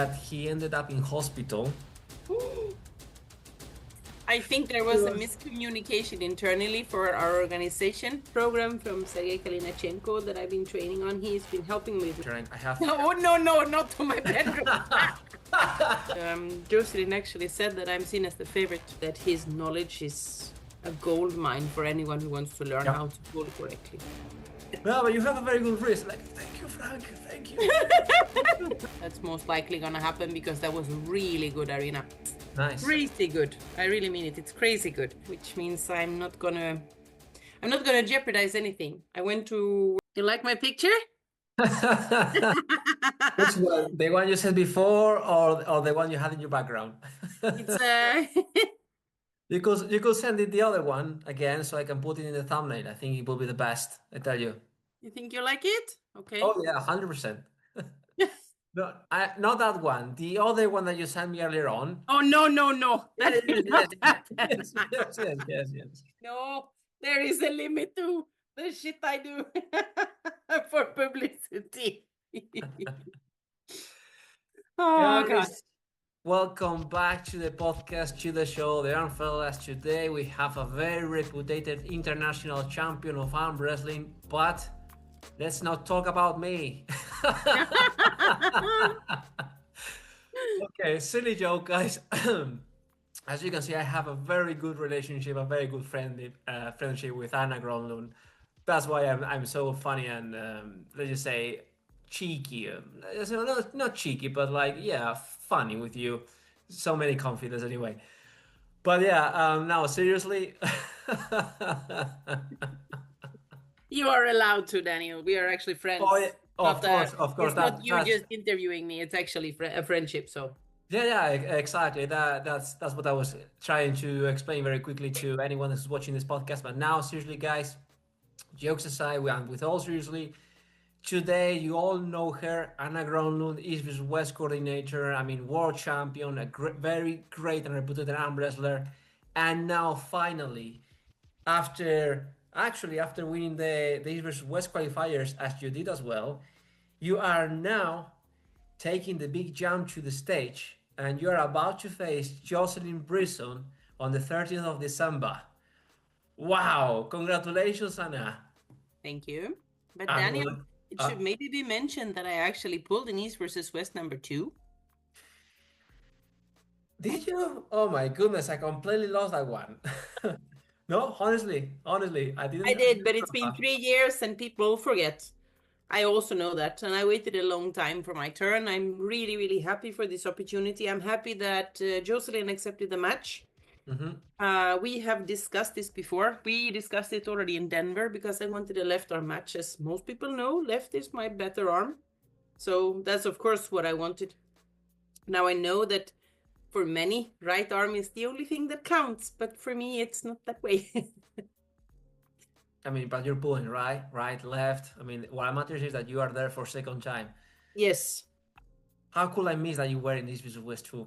that he ended up in hospital. I think there was a miscommunication internally for our organization program from Sergii Kalenichenko that I've been training on. He's been helping me. I have. No, not to my bedroom. Jocelyn actually said that I'm seen as the favorite, that his knowledge is a gold mine for anyone who wants to learn how to pull correctly. No, but you have a very good wrist. Like, thank you, Frank. Thank you. That's most likely gonna happen because that was a really good arena. Nice. Crazy good. I really mean it. It's crazy good, which means I'm not gonna jeopardize anything. I went to. You like my picture? Which one? The one you said before, or the one you had in your background? It's You could send it the other one again, so I can put it in the thumbnail. I think it will be the best. I tell you. You think you like it? Okay. Oh yeah, 100%. No, not that one. The other one that you sent me earlier on. Oh no! Yes. No, there is a limit to the shit I do for publicity. Oh God. Welcome back to the podcast, to the show, the Armwrestlers. Today we have a very reputed international champion of arm wrestling, but let's not talk about me. Okay, silly joke, guys. As you can see, I have a very good relationship, a very good friendship with Anna Grondlund. That's why I'm so funny and let's just say cheeky. Not cheeky, but like funny with you. So many confidence anyway. But yeah, now seriously. You are allowed to, Daniel. We are actually friends. Oh, yeah. Of course. It's not you just interviewing me. It's actually a friendship. So. Yeah, exactly. That's what I was trying to explain very quickly to anyone who's watching this podcast. But now, seriously, guys, jokes aside, with all seriously, today you all know her, Anna Grondlund, East West coordinator. I mean, world champion, very great and reputed arm wrestler, and now finally, after winning the East West qualifiers, as you did as well, you are now taking the big jump to the stage, and you are about to face Jocelyn Brisson on the 30th of December. Wow! Congratulations, Anna. Thank you. But Daniel, it should maybe be mentioned that I actually pulled in East versus West number 2. Did you? Oh my goodness, I completely lost that one. No, honestly, I didn't. I did, but it's been 3 years and people forget. I also know that, and I waited a long time for my turn. I'm really, really happy for this opportunity. I'm happy that Jocelyn accepted the match. Mm-hmm. We have discussed this before. We discussed it already in Denver because I wanted a left arm match. As most people know, left is my better arm. So that's, of course, what I wanted. Now I know that for many, right arm is the only thing that counts. But for me, it's not that way. I mean, but you're pulling right, left. I mean, what matters is that you are there for second time. Yes. How could I miss that you were in this East West too?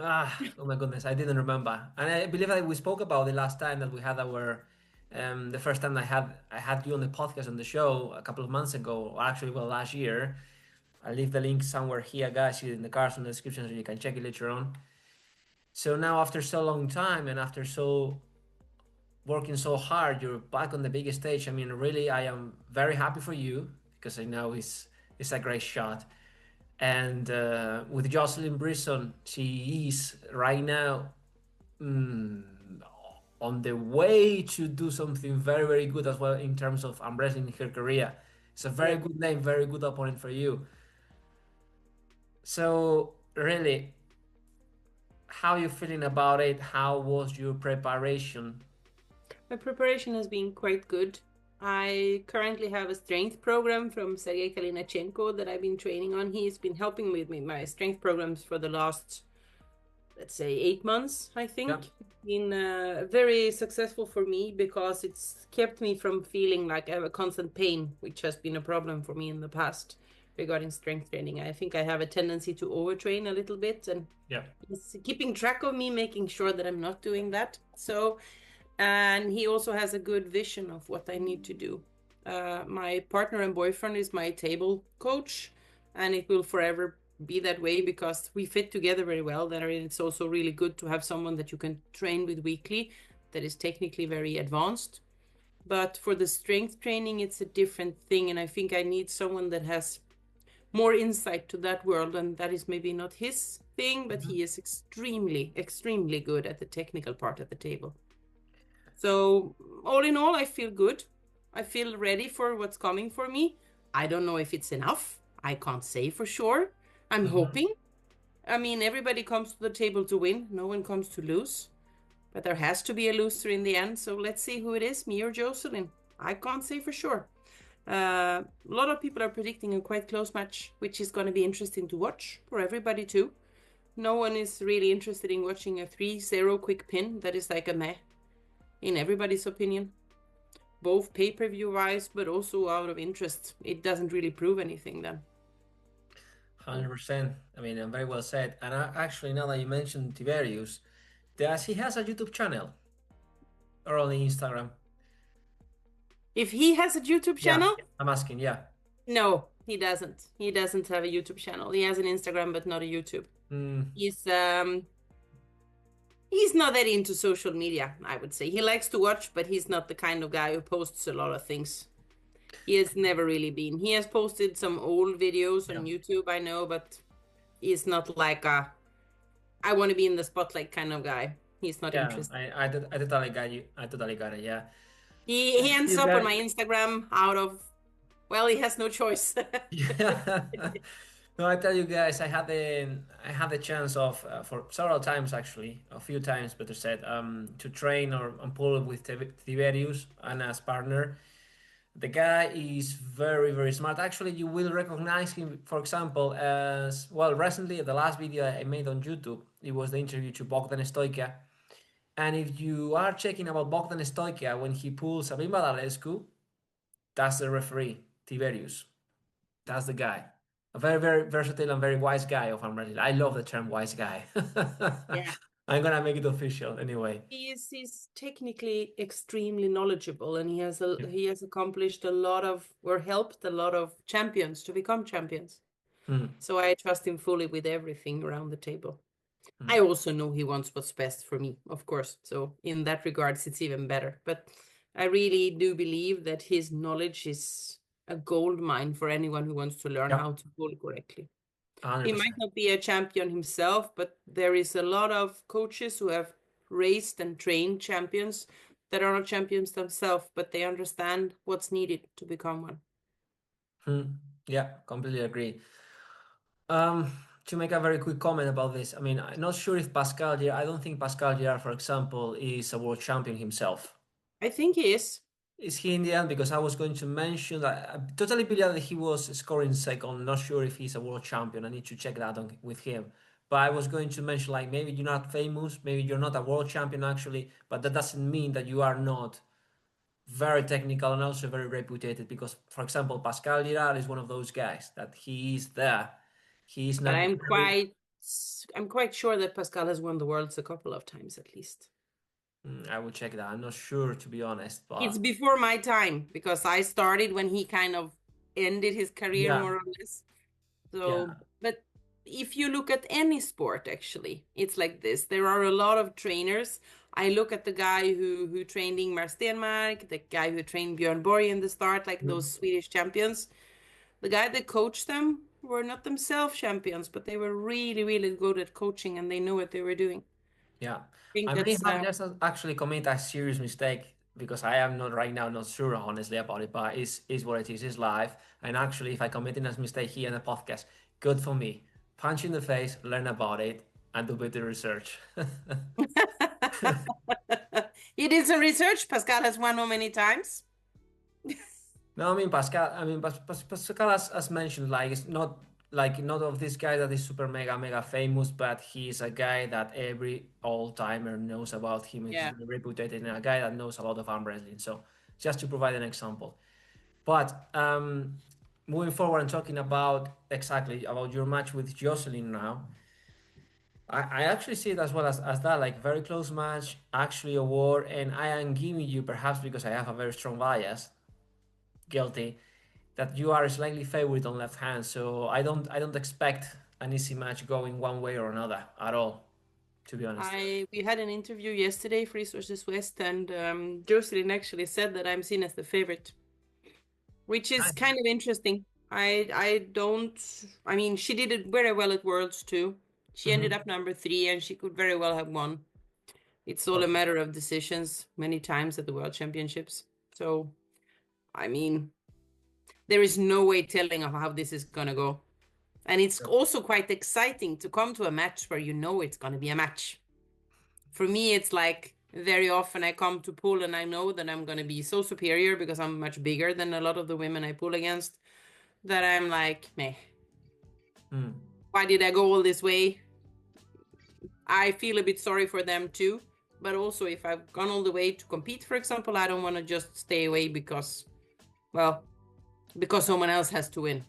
Oh my goodness, I didn't remember. And I believe that we spoke about the last time that we had our, the first time I had you on the podcast, on the show a couple of months ago, or actually, well, last year. I'll leave the link somewhere here, guys, in the cards in the description so you can check it later on. So now, after so long time and after working so hard, you're back on the biggest stage. I mean, really, I am very happy for you because I know it's a great shot. And with Jocelyn Brisson, she is right now on the way to do something very, very good as well in terms of arm wrestling in her career. It's a very good name, very good opponent for you. So, really, how are you feeling about it? How was your preparation? My preparation has been quite good. I currently have a strength program from Sergei Kalenichenko that I've been training on. He's been helping with my strength programs for the last, let's say, 8 months, I think. Yeah. It's been very successful for me because it's kept me from feeling like I have a constant pain, which has been a problem for me in the past regarding strength training. I think I have a tendency to overtrain a little bit, and he's keeping track of me, making sure that I'm not doing that. So... And he also has a good vision of what I need to do. My partner and boyfriend is my table coach, and it will forever be that way because we fit together very well. Then it's also really good to have someone that you can train with weekly that is technically very advanced. But for the strength training, it's a different thing. And I think I need someone that has more insight to that world. And that is maybe not his thing, but he is extremely, extremely good at the technical part at the table. So all in all, I feel good. I feel ready for what's coming for me. I don't know if it's enough. I can't say for sure. I'm hoping. I mean, everybody comes to the table to win. No one comes to lose. But there has to be a loser in the end. So let's see who it is, me or Jocelyn. I can't say for sure. A lot of people are predicting a quite close match, which is going to be interesting to watch for everybody too. No one is really interested in watching a 3-0 quick pin that is like a meh, in everybody's opinion. Both pay-per-view wise, but also out of interest. It doesn't really prove anything then. 100%. I mean, very well said. And actually, now that you mentioned Tiberius, does he has a YouTube channel or only Instagram? If he has a YouTube Yeah, channel? I'm asking. Yeah. No, he doesn't. He doesn't have a YouTube channel. He has an Instagram, but not a YouTube. He's not that into social media, I would say. He likes to watch, but he's not the kind of guy who posts a lot of things. He has never really been. He has posted some old videos on YouTube, I know, but he's not like a I want to be in the spotlight kind of guy. He's not interested. I totally got you. I totally got it. Yeah. He ends up on my Instagram out of, well, he has no choice. Yeah. No, I tell you guys, I had the chance of for several times actually, a few times better said, to train or pull with Tiberius and as partner. The guy is very, very smart. Actually, you will recognize him, for example, as well. Recently, the last video I made on YouTube, it was the interview to Bogdan Stoica. And if you are checking about Bogdan Stoica, when he pulls a Bimba, that's the referee, Tiberius. That's the guy. A very, very versatile and very wise guy of armwrestling. I love the term wise guy. Yeah. I'm gonna make it official anyway. He's technically extremely knowledgeable, and he has accomplished a lot of, or helped a lot of champions to become champions. So I trust him fully with everything around the table. I also know he wants what's best for me, of course. So in that regards, it's even better. But I really do believe that his knowledge is a gold mine for anyone who wants to learn how to pull correctly. 100%. He might not be a champion himself, but there is a lot of coaches who have raised and trained champions that are not champions themselves, but they understand what's needed to become one. Yeah, completely agree. To make a very quick comment about this, I mean, I'm not sure if Pascal Girard, I don't think Pascal Girard, for example, is a world champion himself. I think he is. Is he in the end? Because I was going to mention that I totally believe that he was scoring second. Not sure if he's a world champion. I need to check that on with him. But I was going to mention, like, maybe you're not famous, maybe you're not a world champion actually, but that doesn't mean that you are not very technical and also very reputed. Because, for example, Pascal Girard is one of those guys that he is there. He is not. But I'm quite sure that Pascal has won the worlds a couple of times at least. I will check that. I'm not sure, to be honest. But it's before my time because I started when he kind of ended his career more or less. So, but if you look at any sport, actually, it's like this. There are a lot of trainers. I look at the guy who trained Ingmar Stenmark, the guy who trained Björn Borg in the start, like those Swedish champions. The guy that coached them were not themselves champions, but they were really, really good at coaching and they knew what they were doing. Yeah. I may have just actually commit a serious mistake because I am not right now not sure honestly about it, but is what it is. It's live. And actually, if I commit a mistake here in the podcast, good for me. Punch in the face, learn about it, and do better research. You did some research. Pascal has won how many times? No, I mean Pascal. Pascal, as mentioned, like it's not not of this guy that is super mega famous, but he's a guy that every old timer knows about him. He's reputed and a guy that knows a lot of arm wrestling. So just to provide an example. But moving forward and talking about exactly about your match with Jocelyn now, I actually see it as well as that, like very close match, actually a war, and I am giving you perhaps because I have a very strong bias, guilty, that you are slightly favored on left hand. So I don't expect an easy match going one way or another at all, to be honest. We had an interview yesterday for East versus West, and Jocelyn actually said that I'm seen as the favorite, which is Nice. kind of interesting. I mean, she did it very well at Worlds too. She ended up number 3, and she could very well have won. It's all a matter of decisions many times at the World Championships. So, I mean, there is no way telling of how this is gonna go. And it's also quite exciting to come to a match where you know it's gonna be a match. For me, it's like very often I come to pool and I know that I'm gonna be so superior because I'm much bigger than a lot of the women I pool against, that I'm like, meh. Why did I go all this way? I feel a bit sorry for them too. But also, if I've gone all the way to compete, for example, I don't want to just stay away because someone else has to win.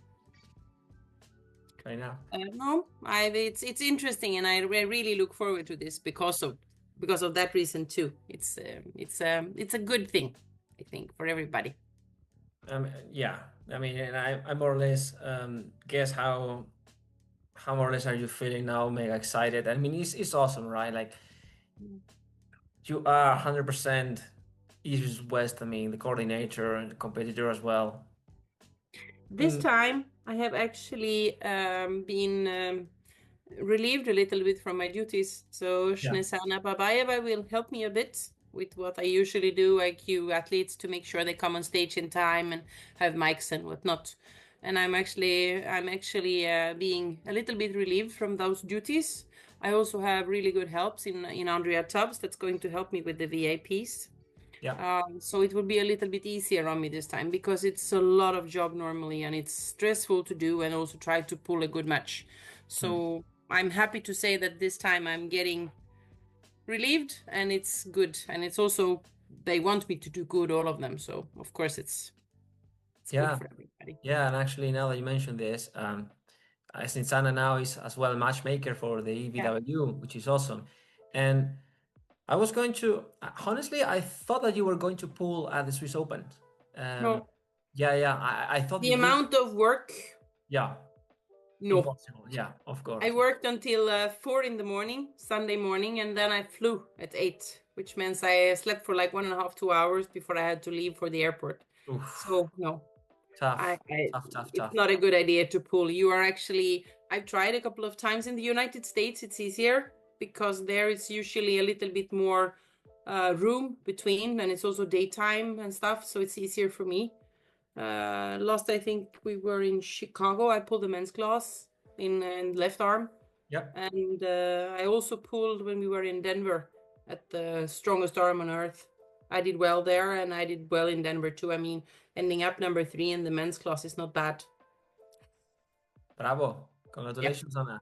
Okay, now. No, it's interesting, and I really look forward to this because of that reason too. It's a good thing, I think, for everybody. Yeah, I mean, and I more or less guess how more or less are you feeling now? Mega excited. I mean, it's awesome, right? Like you are 100% East West. I mean, the coordinator and the competitor as well. This time, I have actually been relieved a little bit from my duties. So Shnesana Babayeva will help me a bit with what I usually do. I cue athletes to make sure they come on stage in time and have mics and whatnot. And I'm actually being a little bit relieved from those duties. I also have really good helps in Andrea Tubbs that's going to help me with the VA piece. Yeah. So it will be a little bit easier on me this time because it's a lot of job normally and it's stressful to do and also try to pull a good match. So I'm happy to say that this time I'm getting relieved and it's good. And it's also, they want me to do good, all of them. So of course it's good for everybody. Yeah, and actually now that you mentioned this, since Anna now is as well matchmaker for the EvW, which is awesome. And I was going to, honestly, I thought that you were going to pull at the Swiss Open. No. Yeah, I thought the amount of work. Yeah. No. Impossible. Yeah, of course. I worked until 4 in the morning, Sunday morning, and then I flew at 8, which means I slept for like 1.5, 2 hours before I had to leave for the airport. Oof. So no. Tough. It's not a good idea to pull. You are actually, I've tried a couple of times in the United States. It's easier because there it's usually a little bit more room between, and it's also daytime and stuff. So it's easier for me. Last, I think we were in Chicago. I pulled the men's class in left arm. Yep. And I also pulled when we were in Denver at the strongest arm on earth. I did well there, and I did well in Denver too. I mean, ending up number 3 in the men's class is not bad. Bravo! Congratulations on that.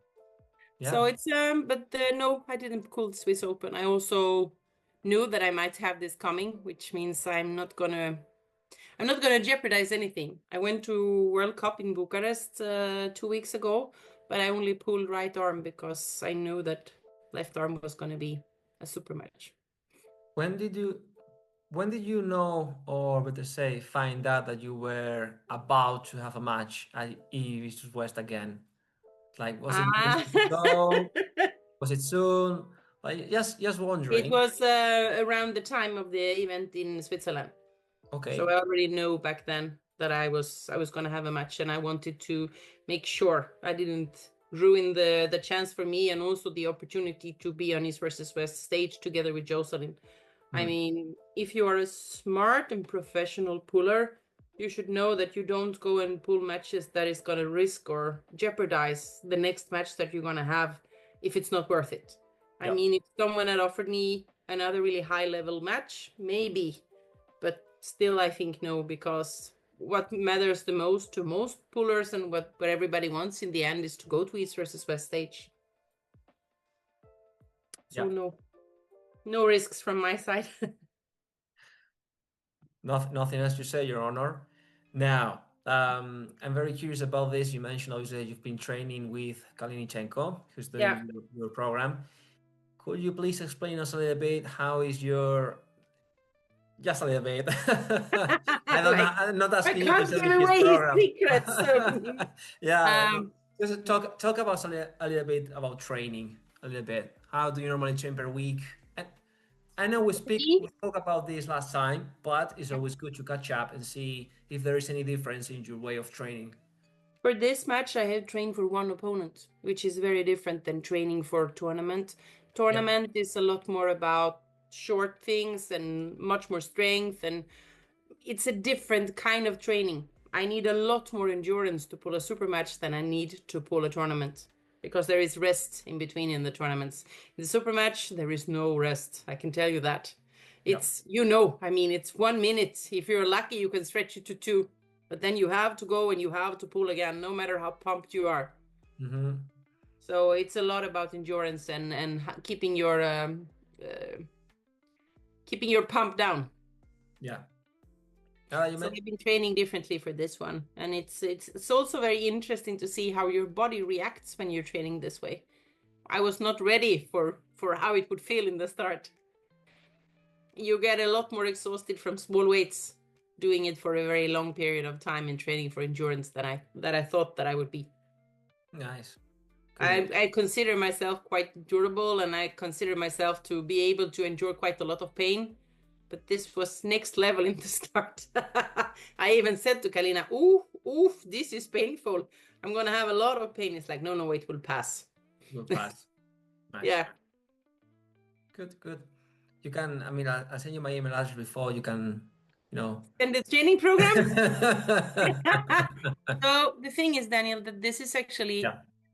Yeah. So it's but no, I didn't pull the Swiss Open. I also knew that I might have this coming, which means I'm not gonna jeopardize anything. I went to World Cup in Bucharest 2 weeks ago, but I only pulled right arm because I knew that left arm was gonna be a super match. When did you know, or better say, find out that you were about to have a match at East West again? Like, was it years ago? Was it soon? Like, just wondering. It was around the time of the event in Switzerland. Okay. So I already knew back then that I was gonna have a match, and I wanted to make sure I didn't ruin the chance for me and also the opportunity to be on East versus West stage together with Jocelyn. I mean, if you are a smart and professional puller, you should know that you don't go and pull matches that is going to risk or jeopardize the next match that you're going to have if it's not worth it. I mean, if someone had offered me another really high level match, maybe, but still I think no, because what matters the most to most pullers and what everybody wants in the end is to go to East versus West stage. So no risks from my side. Nothing else to say, Your Honor. Now, I'm very curious about this. You mentioned obviously that you've been training with Kalenichenko, who's doing your program. Could you please explain us a little bit how is your... Just a little bit. I don't know. I'm not asking you to say his program. Secrets. Yeah. Just talk about a little bit about training. A little bit. How do you normally train per week? And I know we spoke about this last time, but it's always good to catch up and see if there is any difference in your way of training. For this match, I have trained for one opponent, which is very different than training for a tournament. Yeah. Tournament is a lot more about short things and much more strength, and it's a different kind of training. I need a lot more endurance to pull a super match than I need to pull a tournament because there is rest in between in the tournaments. In the super match, there is no rest. I can tell you that. Yeah. It's, I mean, it's 1 minute. If you're lucky, you can stretch it to 2, but then you have to go and you have to pull again, no matter how pumped you are. Mm-hmm. So it's a lot about endurance and keeping your pump down. Yeah. So I've been training differently for this one, and it's also very interesting to see how your body reacts when you're training this way. I was not ready for how it would feel in the start. You get a lot more exhausted from small weights doing it for a very long period of time and training for endurance than I thought that I would be. Nice. I consider myself quite durable, and I consider myself to be able to endure quite a lot of pain. But this was next level in the start. I even said to Kalina, oof, this is painful. I'm going to have a lot of pain. It's like, no, it will pass. It will pass. Nice. Yeah. Good. You can, I mean, I sent you my email address before. You can, And the training program? So the thing is, Daniel, that this is actually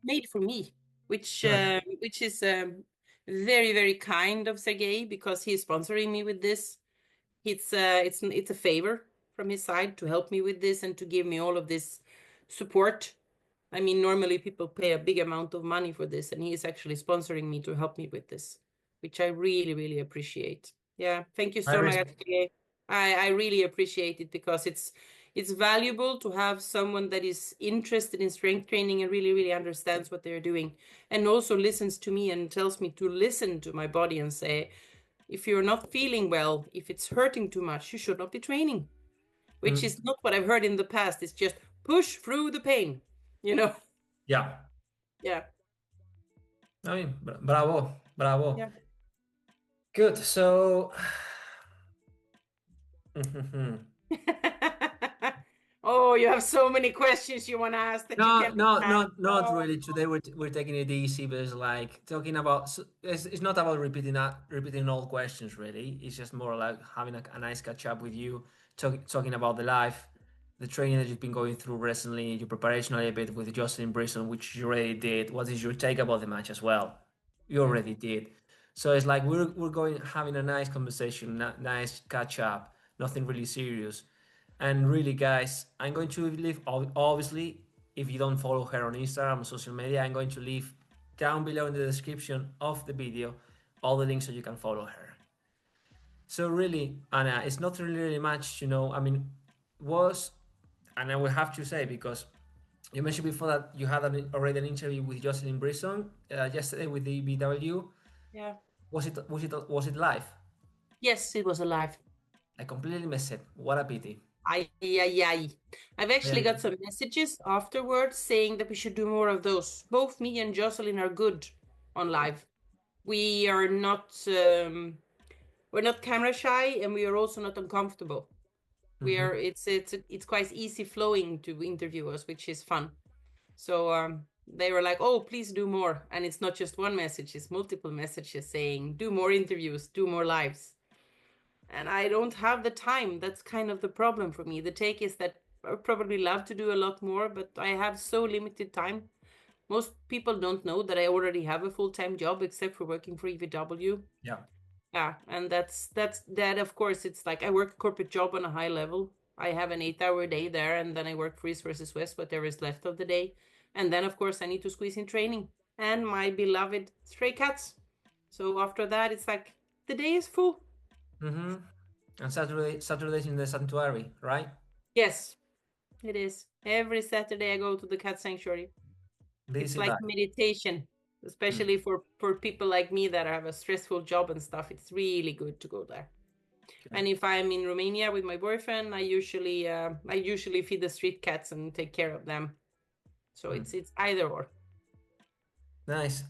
made for me, which is very, very kind of Sergei, because he's sponsoring me with this. It's a favor from his side to help me with this and to give me all of this support. I mean, normally people pay a big amount of money for this, and he is actually sponsoring me to help me with this, which I really, really appreciate. Yeah, thank you so much. I really appreciate it, because it's valuable to have someone that is interested in strength training and really, really understands what they're doing, and also listens to me and tells me to listen to my body and say, if you're not feeling well, if it's hurting too much, you should not be training, which is not what I've heard in the past. It's just push through the pain, Yeah. Yeah. I mean, bravo. Yeah. Good. So, oh, you have so many questions you want to ask that you can't. Not really. Today we're taking it easy, but it's like talking about. It's not about repeating all questions. Really, it's just more like having a nice catch up with you, talking about the life, the training that you've been going through recently, your preparation a little bit with Jocelyn Brisson, which you already did. What is your take about the match as well? You already did. So it's like we're going having a nice conversation, nice catch up, nothing really serious. And really, guys, I'm going to leave, obviously, if you don't follow her on Instagram or social media, I'm going to leave down below in the description of the video all the links so you can follow her. So really, Anna, it's not really much, I mean, and I will have to say, because you mentioned before that you had already an interview with Jocelyn Brisson yesterday with the EvW. Yeah. Was it live? Yes, it was live. I completely missed it. What a pity. I've actually got some messages afterwards saying that we should do more of those. Both me and Jocelyn are good on live. We are not we're not camera shy, and we are also not uncomfortable. We are it's quite easy flowing to interview us, which is fun. So they were like, oh, please do more. And it's not just one message, it's multiple messages saying, do more interviews, do more lives. And I don't have the time. That's kind of the problem for me. The take is that I probably love to do a lot more, but I have so limited time. Most people don't know that I already have a full-time job, except for working for EvW. Yeah, and that's of course. It's like I work a corporate job on a high level. I have an 8-hour day there, and then I work for East versus West, whatever is left of the day. And then, of course, I need to squeeze in training and my beloved stray cats. So after that, it's like the day is full. And Saturday's in the sanctuary, right? Yes, it is. Every Saturday I go to the cat sanctuary. It's like meditation, especially for people like me that have a stressful job and stuff. It's really good to go there. Okay. And if I'm in Romania with my boyfriend, I usually feed the street cats and take care of them. So it's either or. Nice.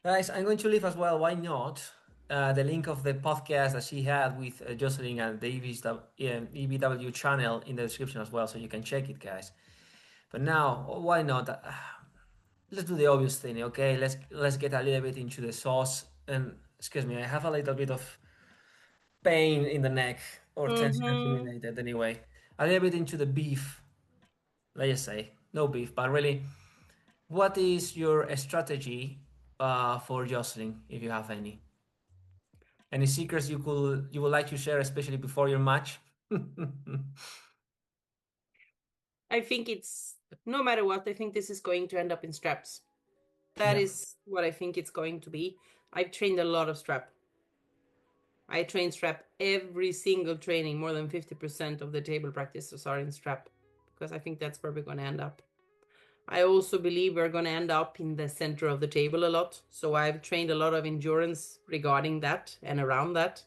Guys, I'm going to leave as well, why not, the link of the podcast that she had with Jocelyn and the EvW channel in the description as well, so you can check it, guys. But now, why not? Let's do the obvious thing, okay? Let's get a little bit into the sauce. And excuse me, I have a little bit of pain in the neck or tension Mm-hmm. accumulated anyway. A little bit into the beef, let's just say. No beef, but really, what is your strategy for Jocelyn, if you have any? Any secrets you would like to share, especially before your match? I think it's no matter what, I think this is going to end up in straps. That Yeah. is what I think it's going to be. I've trained a lot of strap. I train strap every single training. More than 50% of the table practices are in strap because I think that's where we're going to end up. I also believe we're going to end up in the center of the table a lot. So I've trained a lot of endurance regarding that and around that.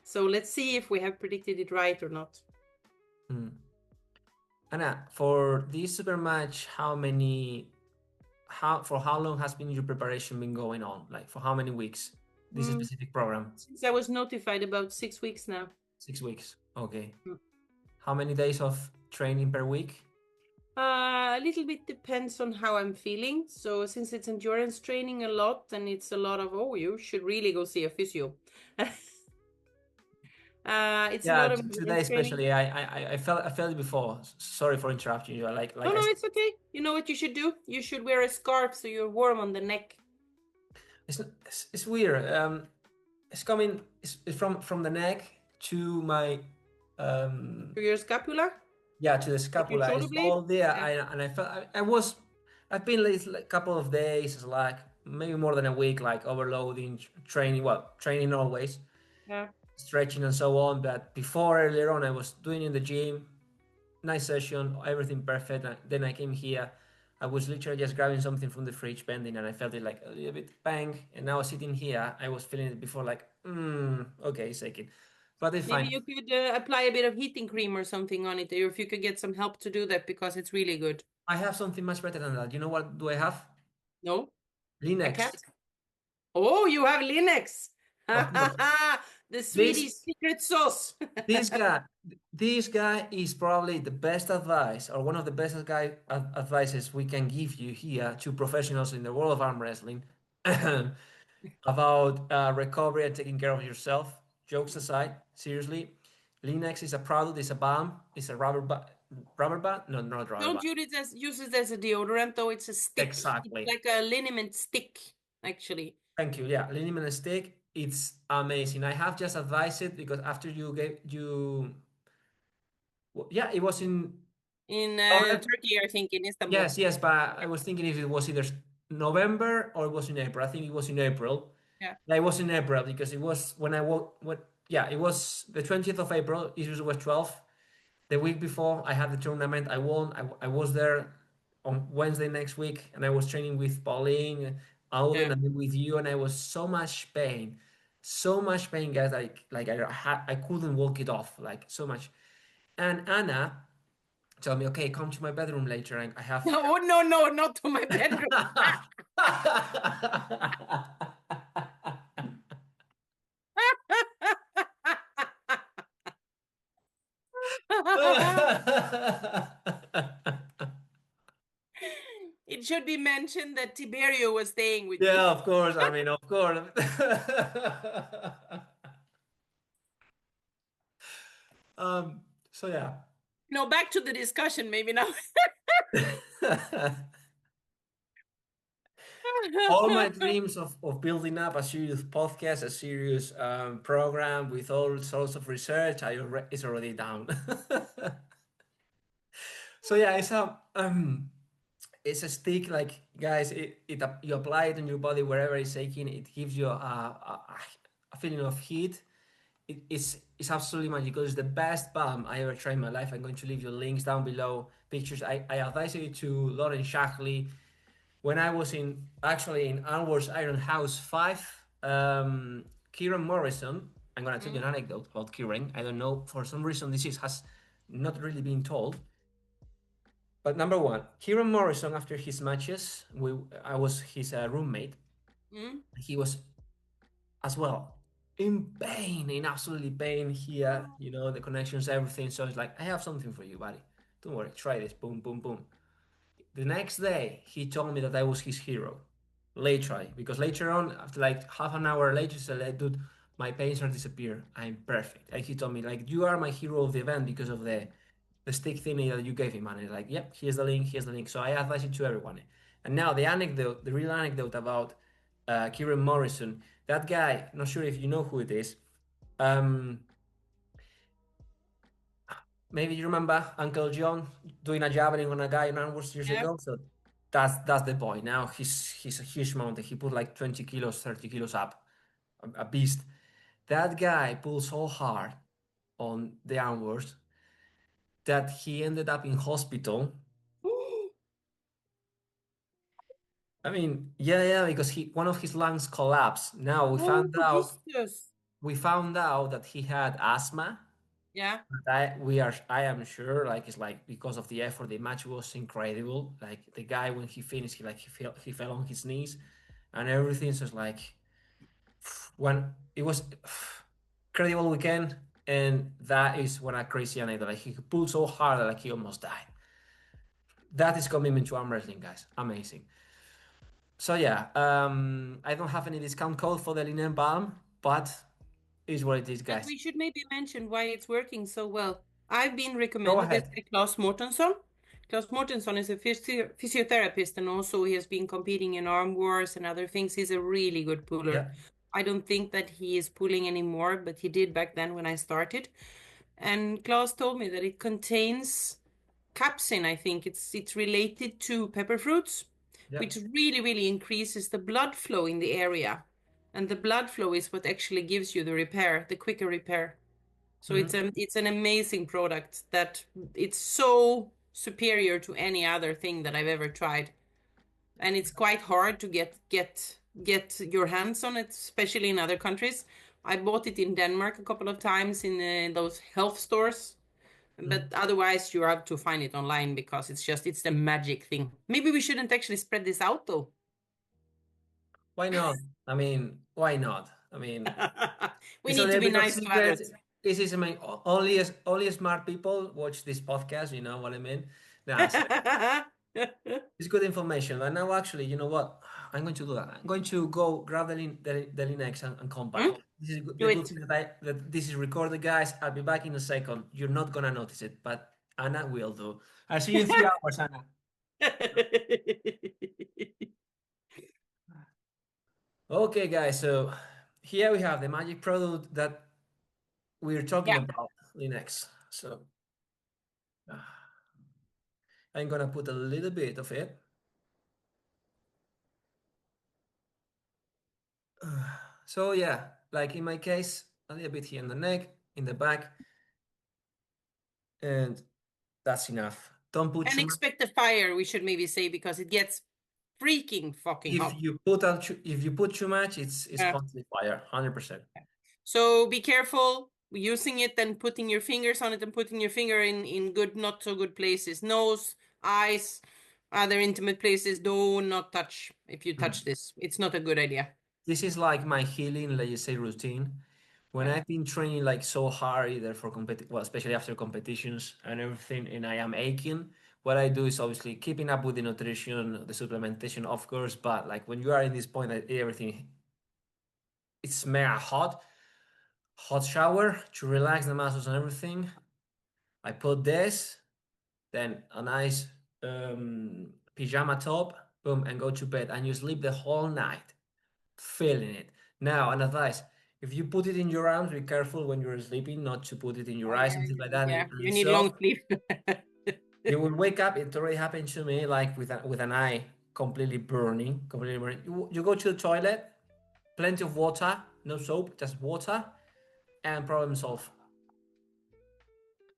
So let's see if we have predicted it right or not. Anna, for this super match, for how long has been your preparation been going on? Like for how many weeks? This specific program? Since I was notified about 6 weeks now. 6 weeks. Okay. How many days of training per week? A little bit depends on how I'm feeling. So since it's endurance training a lot, and it's a lot of, oh, you should really go see a physio. It's a Yeah, lot of today endurance training. especially, I felt it before. Sorry for interrupting you. No, it's okay. You know what you should do? You should wear a scarf so you're warm on the neck. It's weird. It's coming. It's from the neck to my To your scapula, yeah, to the like your scapula. shoulder It's blade. all there. Yeah. And I felt I've been like a couple of days, like maybe more than a week, like overloading training. Well, training always, Yeah. stretching and so on. But before earlier on, I was doing in the gym, nice session, everything perfect. And then I came here. I was literally just grabbing something from the fridge, bending, and I felt it like a little bit bang. And now sitting here, I was feeling it before, like, okay, it's aching, but it's Maybe fine. you could apply a bit of heating cream or something on it, or if you could get some help to do that because it's really good. I have something much better than that. You know what do I have? No? A cat? LINNEX. Oh, you have LINNEX. Of course. The Swedish This secret sauce. this guy this guy is probably the best advice, or one of the best advices we can give you here to professionals in the world of arm wrestling about recovery and taking care of yourself. Jokes aside, seriously, LINNEX is a product, it's a balm, it's a rubber band? No, not rubber Don't band. use it as a deodorant though. It's a stick. It's Exactly. like a liniment stick, actually. Thank you. Yeah, liniment stick. It's amazing. I have just advised it because after you gave you, yeah, it was in In November. Turkey, I think, in Istanbul. Yes, yes, but I was thinking if it was either November or it was in April. I think it was in April. Yeah. Yeah, it was in April because it was when I what yeah, it was the 20th of April. It was 12th. The week before I had the tournament, I won. I was there on Wednesday next week, and I was training with Pauline, Alden, Yeah. and then with you, and I was so much pain, guys. Like I couldn't walk it off, like so much. And Anna told me, okay, come to my bedroom later, and I have. Oh, no, no, not to my bedroom. It should be mentioned that Tiberio was staying with Yeah, me. of course. I mean, of course. So yeah. No, back to the discussion, maybe now. All my dreams of building up a serious podcast, a serious program with all sorts of research, it's already down. So yeah, it's a stick, like guys. You apply it on your body wherever it's aching. It gives you a feeling of heat. It's absolutely magical. It's the best balm I ever tried in my life. I'm going to leave you links down below, pictures. I advise you to Lauren Shackley. When I was in Armwrestlers Iron House 5, Kieran Morrison, I'm gonna tell you an anecdote about Kieran. I don't know, for some reason has not really been told. But number one, Kieran Morrison, after his matches, I was his roommate. Mm? He was as well in pain, in absolutely pain here. You know, the connections, everything. So it's like, I have something for you, buddy. Don't worry, try this. Boom, boom, boom. The next day, he told me that I was his hero. Later, because later on, after like half an hour later, he said, like, dude, my pains are disappear. I'm perfect. And he told me, like, you are my hero of the event because of the stick thingy that you gave him. And he's like, yep, here's the link, here's the link. So I advise it to everyone. And now the anecdote, the real anecdote about Kieran Morrison, that guy, not sure if you know who it is. Um, Maybe you remember Uncle John doing a javelin on a guy in Armwrestlers years Yeah. ago. So that's the boy. Now he's a huge mountain. He put like 20 kilos, 30 kilos up, a beast. That guy pulled so hard on the armwars that he ended up in hospital. I mean, yeah, because one of his lungs collapsed. Now Oh, Jesus. we found out that he had asthma. Yeah. But I am sure, like it's like because of the effort, the match was incredible. Like the guy when he finished, he fell on his knees, and everything. So it's like when it was incredible weekend, and that is when a crazy anecdote. Like he pulled so hard that like he almost died. That is commitment to arm wrestling, guys. Amazing. So yeah, I don't have any discount code for the LINNEX Balm, but is what it is, But guys. we should maybe mention why it's working so well. I've been Go recommended this ahead. by Claus Mortensson. Claus Mortensson is a physiotherapist and also he has been competing in arm wars and other things. He's a really good puller. Yeah. I don't think that he is pulling anymore, but he did back then when I started. And Claus told me that it contains capsaicin. I think it's related to pepper fruits, Yeah. which really increases the blood flow in the area. And the blood flow is what actually gives you the repair, the quicker repair. So Mhm. it's an amazing product that it's so superior to any other thing that I've ever tried. And it's quite hard to get your hands on it, especially in other countries. I bought it in Denmark a couple of times in those health stores, but Mhm. otherwise you have to find it online because it's the magic thing. Maybe we shouldn't actually spread this out though. Why not? I mean, why not? I mean, We it's a need to little be bit of nice to secret. others. This is, I mean, only smart people watch this podcast. You know what I mean? No, it's good information. And now, actually, you know what? I'm going to do that. I'm going to go grab the LINNEX and come back. Hmm? This is Do the good it. thing that this is recorded, guys. I'll be back in a second. You're not gonna notice it, but Anna will do. I'll see you in 3 hours, Anna. Okay, guys. So here we have the magic product that we're talking Yeah. about, LINNEX. So I'm gonna put a little bit of it. So yeah, like in my case, a little bit here in the neck, in the back, and that's enough. Don't put And too much. expect a fire, we should maybe say, because it gets freaking fucking hot. If you put too much, it's Yeah. constantly fire, 100%. So be careful using it and putting your fingers on it and putting your finger in good, not so good places. Nose, eyes, other intimate places. Do not touch if you touch this. It's not a good idea. This is like my healing, let's just say, routine. When Yeah. I've been training like so hard, either for well, especially after competitions and everything, and I am aching, what I do is obviously keeping up with the nutrition, the supplementation, of course. But like when you are in this point that everything it's mega hot shower to relax the muscles and everything. I put this, then a nice pajama top, boom, and go to bed, and you sleep the whole night feeling it. Now, an advice: if you put it in your arms, be careful when you're sleeping, not to put it in your Oh, eyes yeah, and things like that. yeah. And You need so long sleep. you will wake up. It already happened to me, like with an eye completely burning, completely burning. You go to the toilet, plenty of water, no soap, just water, and problem solved.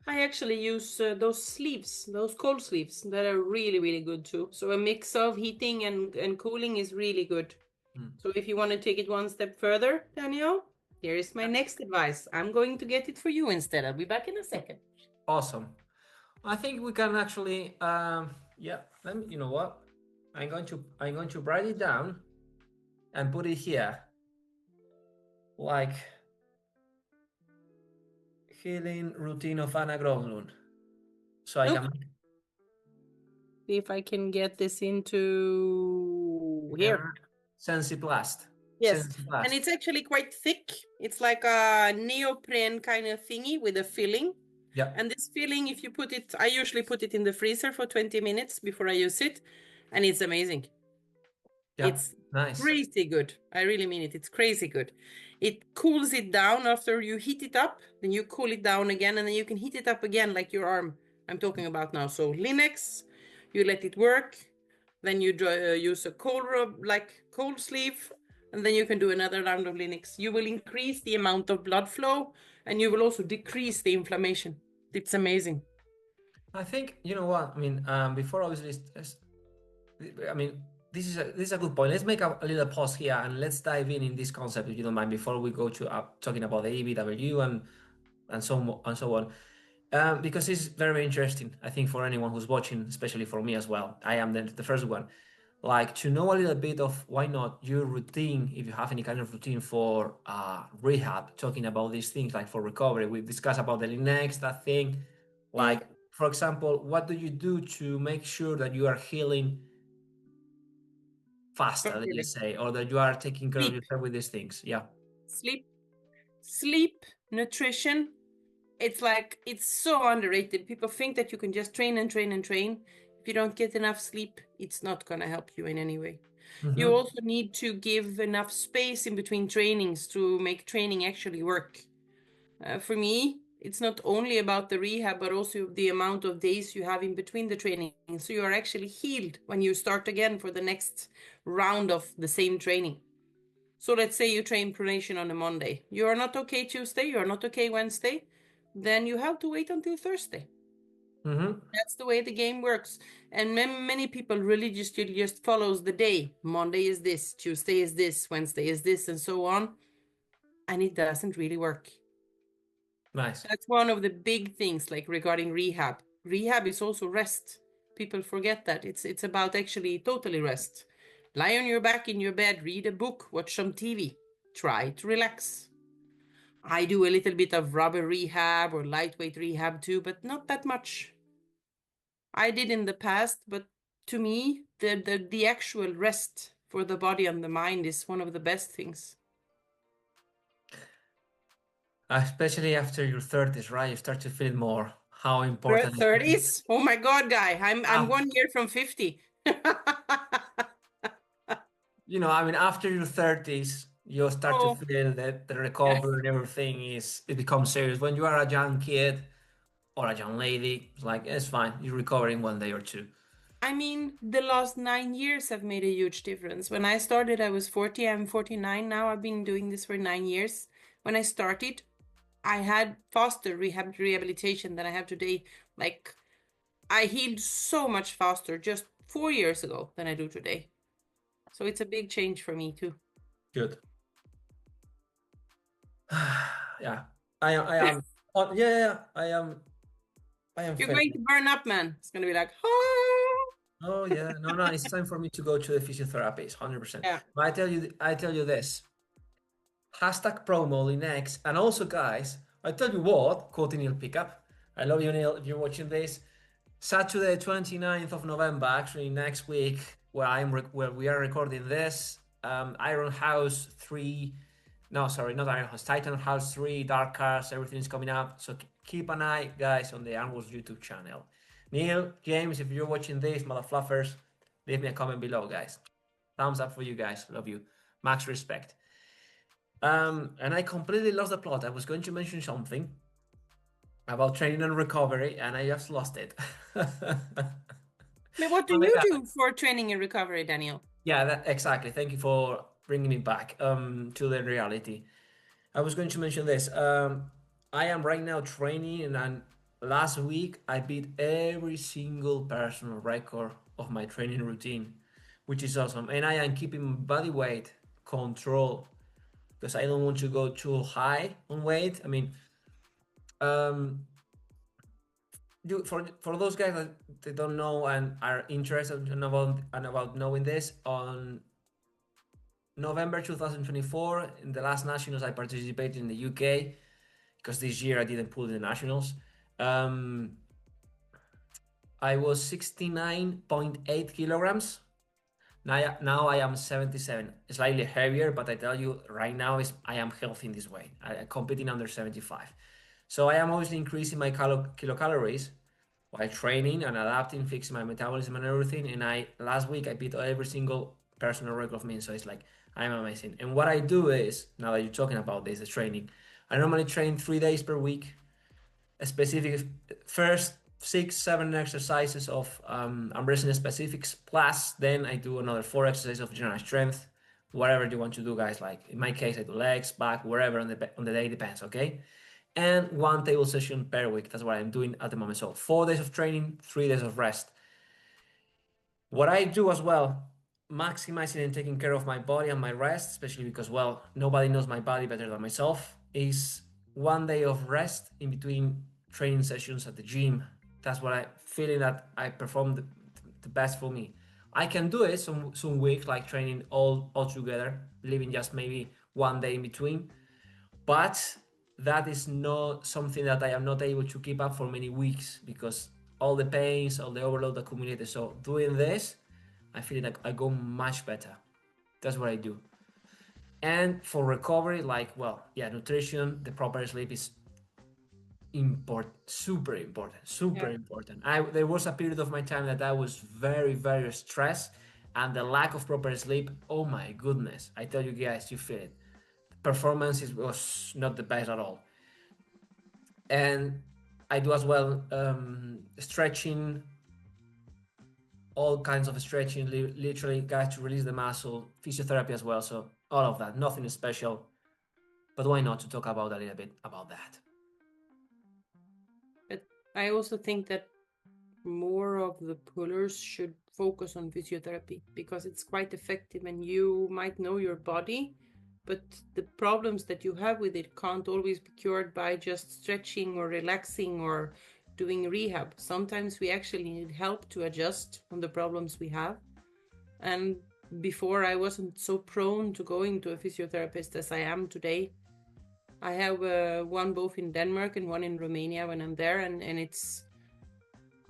I actually use those sleeves, those cold sleeves that are really good too. So a mix of heating and cooling is really good. Hmm. So if you want to take it one step further, Daniel, here is my next advice. I'm going to get it for you instead. I'll be back in a second. Awesome. I think we can actually, yeah. Let me. You know what? I'm going to write it down and put it here, like healing routine of Anna Grondlund. So I Oh, can see if I can get this into here. Sensiplast. Yes, and Sensiplast. it's actually quite thick. It's like a neoprene kind of thingy with a filling. Yeah. And this filling, if you put it, I usually put it in the freezer for 20 minutes before I use it, and it's amazing. Yeah. It's Nice. crazy good. I really mean it. It's crazy good. It cools it down after you heat it up, then you cool it down again, and then you can heat it up again like your arm I'm talking about now. So LINNEX, you let it work, then you use a cold rub, like cold sleeve, and then you can do another round of LINNEX. You will increase the amount of blood flow, and you will also decrease the inflammation. It's amazing. I think you know what I mean. Before obviously, I mean, this is a good point. Let's make a little pause here and let's dive in this concept, if you don't mind, before we go to talking about the EvW and so on. Because it's very interesting, I think, for anyone who's watching, especially for me as well. I am the first one. Like to know a little bit of why not your routine, if you have any kind of routine for rehab, talking about these things like for recovery. We discussed about the next that thing. Like, for example, what do you do to make sure that you are healing faster, let's Properly. just say, or that you are taking care of Sleep. yourself with these things? Yeah. Sleep, nutrition. It's like it's so underrated. People think that you can just train and train and train. If you don't get enough sleep, it's not going to help you in any way. You Mm-hmm. also need to give enough space in between trainings to make training actually work. For me, it's not only about the rehab, but also the amount of days you have in between the training. So you are actually healed when you start again for the next round of the same training. So let's say you train pronation on a Monday. You are not okay Tuesday, you are not okay Wednesday, then you have to wait until Thursday. Mm-hmm. That's the way the game works. And many people religiously just follows the day. Monday is this, Tuesday is this, Wednesday is this, and so on. And it doesn't really work. Nice. That's one of the big things like regarding rehab. Rehab is also rest. People forget that. It's about actually totally rest. Lie on your back in your bed, read a book, watch some TV. Try to relax. I do a little bit of rubber rehab or lightweight rehab too, but not that much. I did in the past, but to me, the actual rest for the body and the mind is one of the best things. Especially after your 30s, right? You start to feel more how important it is. 30s? Oh my God, guy. I'm Ah, 1 year from 50. I mean, after your 30s, you start to Oh, feel that the yes. recovery and everything it becomes serious. When you are a young kid or a young lady, it's like it's fine. You recover in 1 day or two. I mean, the last 9 years have made a huge difference. When I started, I was 40. I'm 49 now. I've been doing this for 9 years. When I started, I had faster rehabilitation than I have today. Like, I healed so much faster just 4 years ago than I do today. So it's a big change for me too. Good. Yeah, I am. Oh, yeah, yeah, yeah, I am You're feeling going it. to burn up, man. It's gonna be like, oh, Oh yeah, no, it's time for me to go to the physiotherapist, 100%. yeah. But I tell you this. Hashtag promo LINNEX. And also, guys, I tell you what, quoting Neil Pickup. I love you, Neil, if you're watching this. Saturday, 29th of November, actually next week, where we are recording this, Iron House 3. No, sorry, not Iron House. Titan House 3, Dark Cars, everything is coming up. So keep an eye, guys, on the Armwrestlers YouTube channel. Neil, James, if you're watching this, mother fluffers, leave me a comment below, guys. Thumbs up for you guys. Love you. Max respect. And I completely lost the plot. I was going to mention something about training and recovery, and I just lost it. But what do Oh, you yeah, do for training and recovery, Daniel? yeah, exactly. Thank you for bringing me back to the reality. I was going to mention this. I am right now training, and last week I beat every single personal record of my training routine, which is awesome. And I am keeping body weight control because I don't want to go too high on weight. I mean, um, for those guys that they don't know and are interested in about knowing this, on November 2024, in the last nationals, I participated in the UK because this year I didn't pull the nationals. Um, I was 69.8 kilograms. Now I am 77, slightly heavier, but I tell you right now is I am healthy in this way. I'm competing under 75. So I am obviously increasing my kilocalories while training and adapting, fixing my metabolism and everything. And I last week I beat every single personal record of me. So it's like I'm amazing. And what I do is, now that you're talking about this, the training, I normally train 3 days per week, a specific first 6, 7 exercises of arm wrestling specifics, plus then I do another 4 exercises of general strength, whatever you want to do, guys. Like in my case, I do legs, back, wherever on the day, depends, okay? And 1 table session per week. That's what I'm doing at the moment. So 4 days of training, 3 days of rest. What I do as well, maximizing and taking care of my body and my rest, especially because, well, nobody knows my body better than myself, is 1 day of rest in between training sessions at the gym. That's what I feeling that I perform the best for me. I can do it some weeks like training all together, leaving just maybe 1 day in between. But that is not something that I am not able to keep up for many weeks because all the pains, all the overload accumulated. So doing this, I feel like I go much better. That's what I do. And for recovery, like, well, yeah, nutrition, the proper sleep is super important, super Yeah. important. There was a period of my time that I was very, very stressed, and the lack of proper sleep, oh my goodness, I tell you guys, you feel it. Performance was not the best at all. And I do as well stretching, all kinds of stretching, literally, guys, to release the muscle, physiotherapy as well. So all of that, nothing special, but why not to talk about a little bit about that? But I also think that more of the pullers should focus on physiotherapy because it's quite effective and you might know your body, but the problems that you have with it can't always be cured by just stretching or relaxing or doing rehab. Sometimes we actually need help to adjust on the problems we have. And before, I wasn't so prone to going to a physiotherapist as I am today. I have one both in Denmark and one in Romania when I'm there, and it's,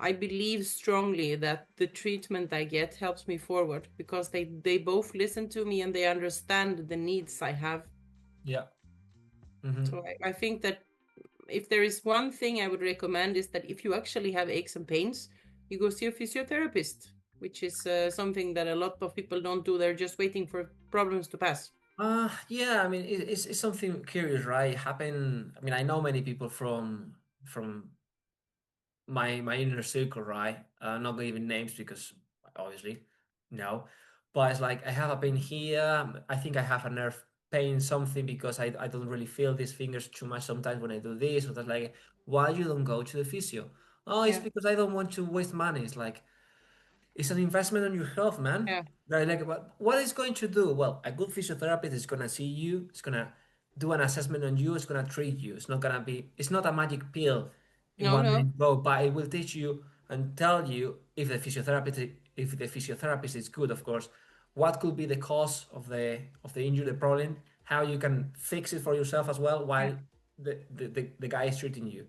I believe strongly that the treatment I get helps me forward because they both listen to me and they understand the needs I have. Yeah. Mm-hmm. So I think that if there is one thing I would recommend is that if you actually have aches and pains, you go see a physiotherapist, which is something that a lot of people don't do. They're just waiting for problems to pass. Yeah, I mean, it's something curious, right? I mean, I know many people from my inner circle, right? I'm not gonna give names because obviously, no. But it's like I have a pain here. I think I have a nerve pain, something because I don't really feel these fingers too much sometimes when I do this. So that's like, why you don't go to the physio? Oh, it's Yeah, because I don't want to waste money. It's like it's an investment on your health, man. yeah, Right? Like, what is going to do? Well, a good physiotherapist is gonna see you. It's gonna do an assessment on you. It's gonna treat you. It's not gonna be. It's not a magic pill in no, one no, night go, but it will teach you and tell you if the physiotherapist is good, of course, what could be the cause of the injury, the problem, how you can fix it for yourself as well yeah, while the guy is treating you.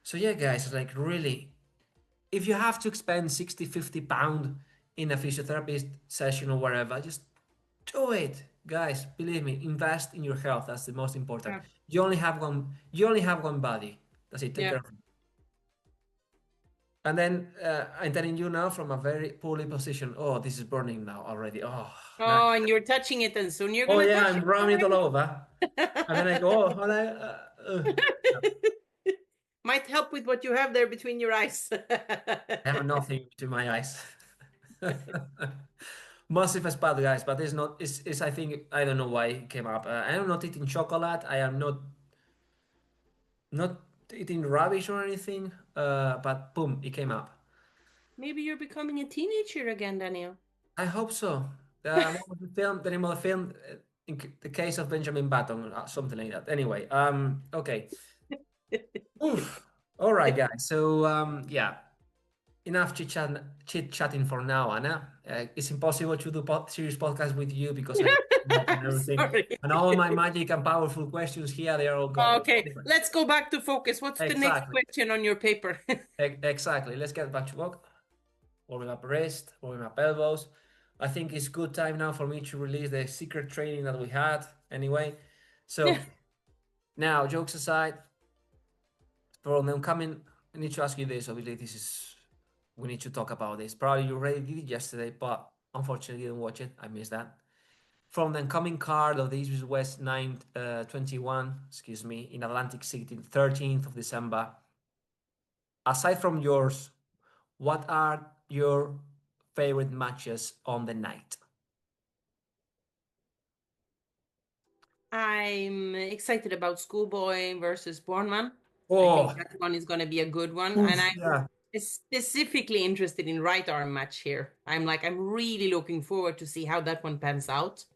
So yeah, guys, like really, if you have to spend 60, 50 pound in a physiotherapist session or whatever, just do it. Guys, believe me, invest in your health. That's the most important. yeah, You only have one body. That's it. Take yeah. care of it. And then I'm telling you now from a very poorly position. Oh, this is burning now already. Oh, nice. Oh, and you're touching it, and soon you're Oh gonna yeah, touch I'm it rubbing it all already. over. And then I go, oh, no. Might help with what you have there between your eyes. I have nothing to my eyes. Massive spot, guys, but it's not. It's. I think I don't know why it came up. I am not eating chocolate. I am not eating rubbish or anything. But boom, it came up. Maybe you're becoming a teenager again, Daniel. I hope so. What was the film? The name of the film? The case of Benjamin Button, something like that. Anyway, okay. Oof. All right, guys. So yeah, enough chit chatting for now, Anna. It's impossible to do serious podcast with you because I and everything, Sorry. and all my magic and powerful questions here they are all gone. Okay, Anyway, let's go back to focus. What's the next exactly, question on your paper? exactly. Let's get back to work. Warming up wrist, warming up elbows. I think it's good time now for me to release the secret training that we had. Anyway, so now jokes aside, for them coming, I need to ask you this. Obviously, we need to talk about this. Probably you already did it yesterday, but unfortunately didn't watch it. I missed that. From the incoming card of the East West 921, excuse me, in Atlantic City, 13th of December. Aside from yours, what are your favorite matches on the night? I'm excited about Schoolboy versus Bornman. I think Oh, that one is going to be a good one. oof, And I'm yeah. specifically interested in right arm match here. I'm really looking forward to see how that one pans out.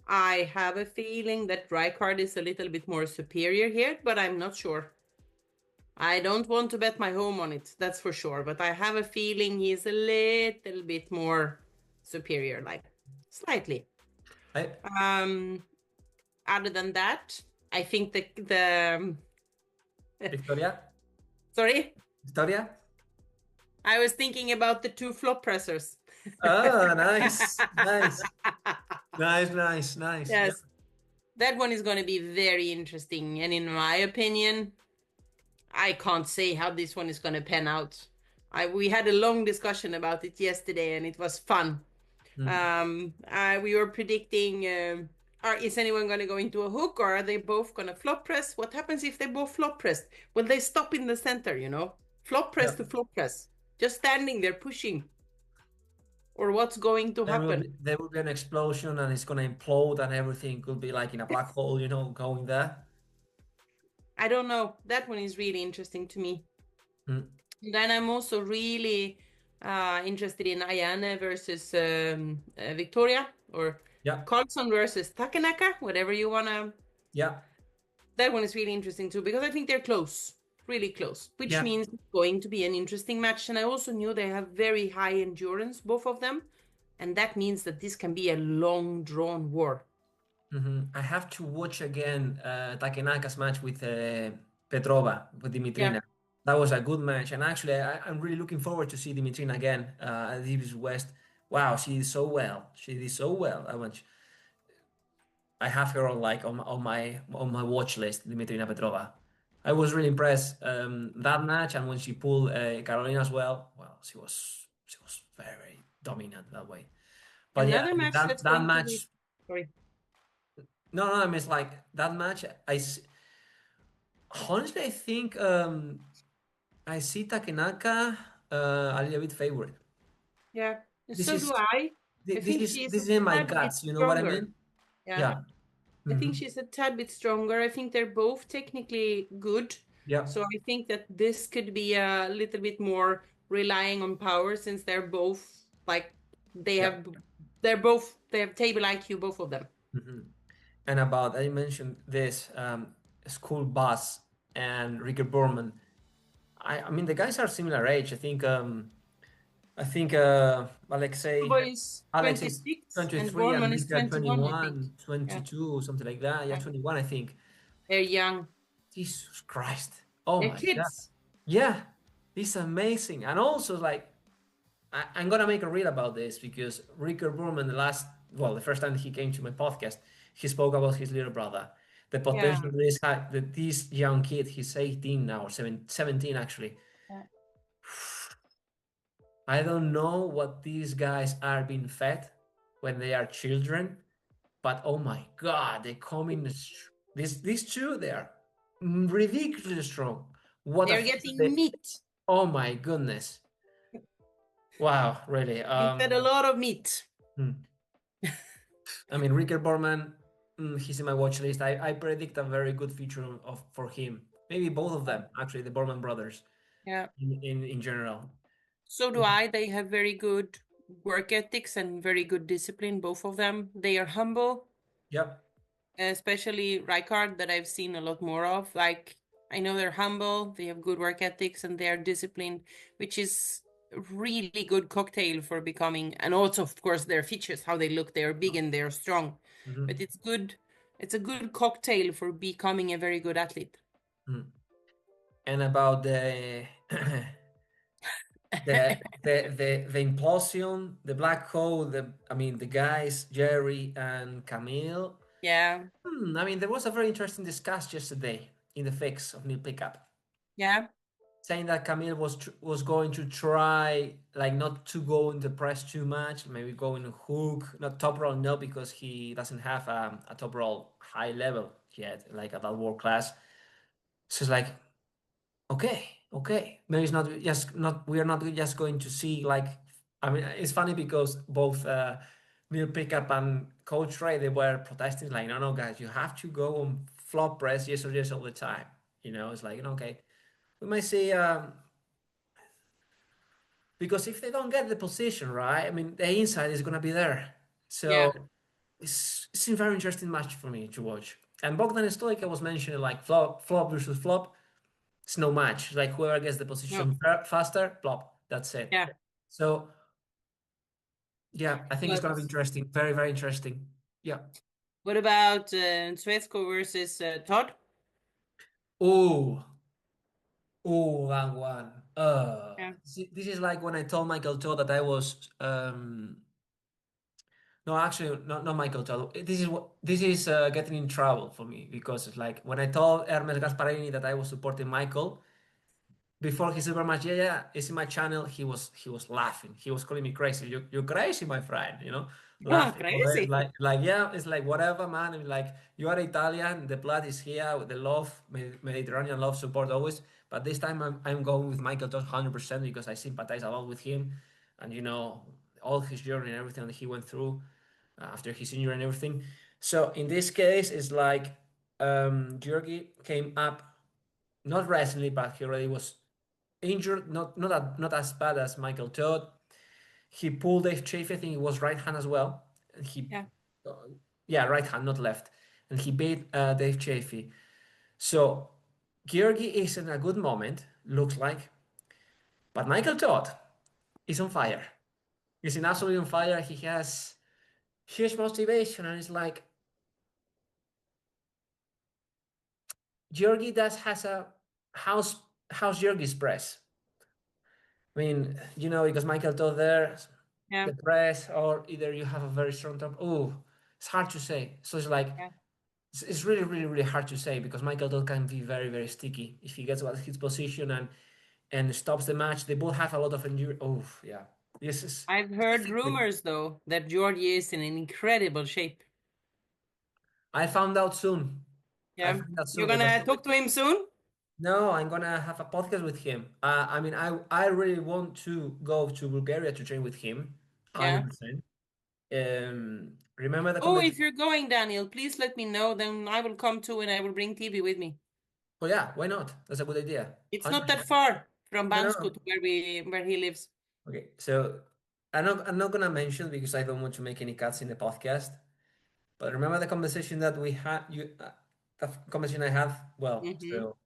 I have a feeling that Riekerd is a little bit more superior here, but I'm not sure. I don't want to bet my home on it, that's for sure. But I have a feeling he's a little bit more superior, like slightly. I, Other than that, I think the Victoria? sorry, Victoria? I was thinking about the two flop pressers. Oh, nice, nice, nice. Yes, Yeah. that one is going to be very interesting. And in my opinion, I can't say how this one is going to pan out. We had a long discussion about it yesterday, and it was fun. We were predicting: is anyone going to go into a hook, or are they both going to flop press? What happens if they both flop press? Will they stop in the center? Flop press to flop press, just standing there pushing, or what's going to happen? There will be an explosion and it's going to implode and everything could be like in a black hole, going there. I don't know. That one is really interesting to me. Then I'm also really interested in Ayane versus Victoria, or Carlson versus Takenaka, whatever you want to. Yeah. That one is really interesting too, because I think they're close, really close, which means it's going to be an interesting match. And I also knew they have very high endurance, both of them. And that means that this can be a long drawn war. I have to watch again Takenaka's match with Petrova, with Dimitrina. Yeah. That was a good match. And actually, I'm really looking forward to see Dimitrina again at the East West. Wow, she did so well. She did so well. I have her on my watch list, Dimitrina Petrova. I was really impressed that match, and when she pulled Carolina as well. Well, she was very dominant that way. But another match that match. Sorry. No, I mean, it's like that match. Honestly, I think I see Takenaka a little bit favorite. Yeah, so do I. This is in my guts. You know what I mean? Yeah. I think she's a tad bit stronger. I think they're both technically good. Yeah. So I think that this could be a little bit more relying on power, since they're both they have table IQ, both of them. And I mentioned this school bus and Riekerd Bornman. I mean the guys are similar age. I think Alex is 26 and Bornman is 21, 22, something like that. Yeah, 21, I think. They're young. Jesus Christ. Oh they're my kids. God. Yeah, this is amazing. And also, I'm going to make a reel about this because Riekerd Bornman, the first time he came to my podcast, he spoke about his little brother. The potential that this young kid, he's 18 now, or 17 actually. Yeah. I don't know what these guys are being fed when they are children, but oh my God, they come in. These two, they are ridiculously strong. They're getting meat. Oh my goodness. Wow, really. Fed a lot of meat. I mean, Riekerd Bornman, he's in my watch list. I predict a very good future for him. Maybe both of them, actually, the Bornman brothers. Yeah. In general. So do I. They have very good work ethics and very good discipline, both of them. They are humble. Yep. Especially Riekerd, that I've seen a lot more of. Like, I know they're humble, they have good work ethics, and they're disciplined, which is a really good cocktail for becoming. And also, of course, their features, how they look, they're big and they're strong. But Mhm. it's good. It's a good cocktail for becoming a very good athlete. Mhm. And about the implosion, the black hole, the guys Jerry and Kamil. Yeah, I mean, there was a very interesting discussion yesterday in the fix of Neil Pickup, yeah. saying that Camille was going to try like not to go in the press too much, maybe go in a hook, not top roll, no, because he doesn't have a top roll high level yet, like at that world class. So it's like, okay, maybe it's not just not we are not just going to see like. I mean, it's funny because both Neil Pickup and Coach Ray they were protesting like, no, guys, you have to go on flop press yes or yes all the time. It's like, okay, we might see. Because if they don't get the position right, I mean, the inside is going to be there. Yeah. So it's a very interesting match for me to watch. And Bogdan and Stoica was mentioning like flop versus flop. It's no match. Like whoever gets the No. position faster, flop. That's it. Yeah. So yeah, I think it's But going to be interesting. Very, very interesting. Yeah. what about Suezco versus Todd? Oh, that one. Yeah. This is like when I told Michael Todd that I was no, actually, not Michael Todd. This is getting in trouble for me because it's like when I told Hermes Gasparini that I was supporting Michael before his super match. Yeah, it's in my channel. He was laughing. He was calling me crazy. You're crazy, my friend. Laughing. It's Crazy. like yeah, it's like whatever, man. I mean, like you are Italian. The blood is here. The love, Mediterranean love support always. But this time I'm going with Michael Todd 100% because I sympathize a lot with him, and all his journey and everything that he went through after his injury and everything. So in this case, it's like Georgi came up not recently, but he already was injured, not as bad as Michael Todd. He pulled Dave Chaffee, I think it was right hand as well. And Yeah. uh, yeah, right hand, not left. And he beat Dave Chaffee. So Georgi is in a good moment, looks like. But Michael Todd is on fire. He's in absolutely on fire. He has huge motivation, and it's like Georgi does has a house house Georgi's press. I mean, because Michael Todd there, Yeah. the press, or either you have a very strong top. Oh, it's hard to say. So it's like Yeah. it's really, really, really hard to say because Michael Todd can be very, very sticky if he gets out of his position and stops the match. They both have a lot of endurance. Oh, yeah. This is I've it's heard difficult. rumors though that Georgie is in an incredible shape. I found out soon. I Yeah. found out You're soon because gonna talk to him soon? no, I'm gonna have a podcast with him. I mean, I really want to go to Bulgaria to train with him, Yeah. 100%. Remember the Oh, if competition? you're going, Daniel, please let me know. Then I will come too and I will bring TV with me. Oh yeah, why not? That's a good idea. It's not that 100%. far from No, Bansko no. to where he lives. Okay, so I'm not gonna mention because I don't want to make any cuts in the podcast. But remember the conversation that we had. The conversation I had. Well, Mm-hmm. so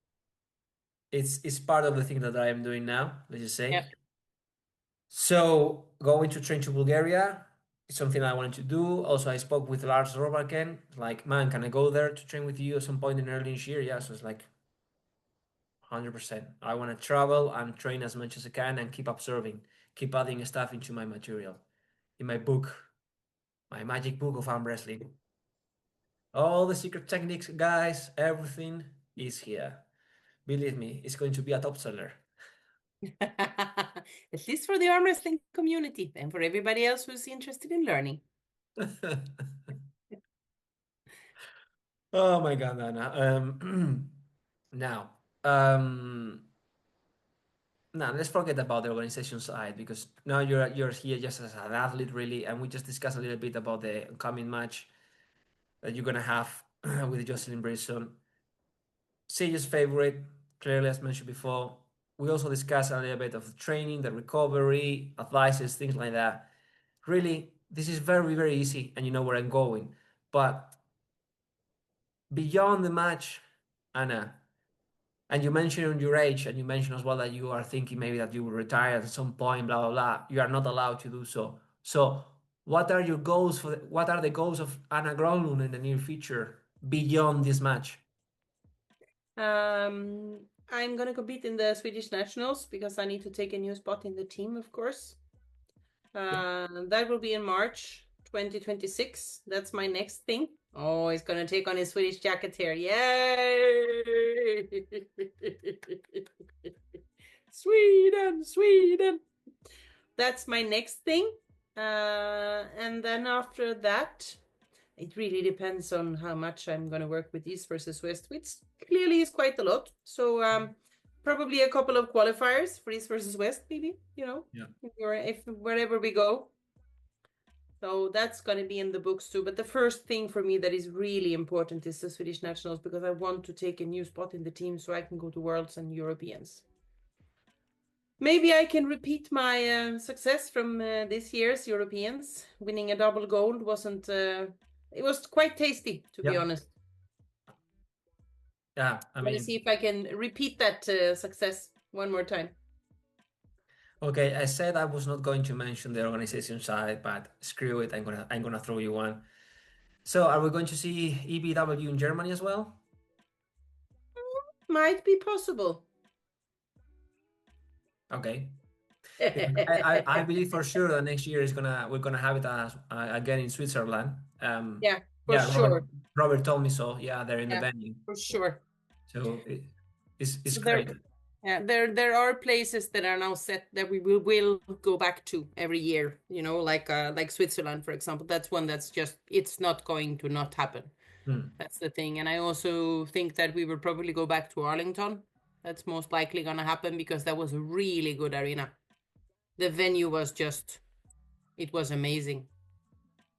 it's part of the thing that I am doing now. Let's just say. Yeah. So going to train to Bulgaria is something I wanted to do. Also, I spoke with Lars Robarken. Like, man, can I go there to train with you at some point in early this year? Yeah, so it's like 100%. I want to travel and train as much as I can and keep observing, keep adding stuff into my material, in my book, my magic book of arm wrestling. All the secret techniques, guys, everything is here. Believe me, it's going to be a top seller. At least for the arm wrestling community and for everybody else who's interested in learning. Oh my God, Anna. Now, um, now let's forget about the organization side because now you're here just as an athlete, really, and we just discussed a little bit about the coming match that you're gonna have with Jocelyn Brisson. Sergei's favorite, clearly as mentioned before. We also discussed a little bit of the training, the recovery, advices, things like that. Really, this is very, very easy, and you know where I'm going. But beyond the match, Anna, And you mentioned your age, and you mentioned as well that you are thinking maybe that you will retire at some point, blah blah blah. You are not allowed to do so. So, what are your goals what are the goals of Anna Grondlund in the near future beyond this match? I'm gonna compete in the Swedish nationals because I need to take a new spot in the team, of course. That will be in March 2026. That's my next thing. Oh, he's gonna take on his Swedish jacket here. Yay! Sweden, Sweden. That's my next thing. And then after that, it really depends on how much I'm gonna work with East versus West, which clearly is quite a lot. So probably a couple of qualifiers for East versus West, maybe, Yeah. if wherever we go. So that's going to be in the books too. But the first thing for me that is really important is the Swedish nationals, because I want to take a new spot in the team so I can go to Worlds and Europeans. Maybe I can repeat my success from this year's Europeans. Winning a double gold wasn't, it was quite tasty, to be honest. Yeah, I mean, Let's see if I can repeat that success one more time. Okay, I said I was not going to mention the organization side, but screw it, I'm gonna throw you one. So, are we going to see EvW in Germany as well? Might be possible. Okay. I believe for sure that next year we're gonna have it again in Switzerland. Yeah, for sure. Robert told me so. Yeah, they're in the venue. For sure. So it's So great. there are places that are now set that we will go back to every year, like Switzerland, for example. That's one that's just, it's not going to not happen. That's the thing. And I also think that we will probably go back to Arlington. That's most likely going to happen because that was a really good arena. The venue was just, it was amazing.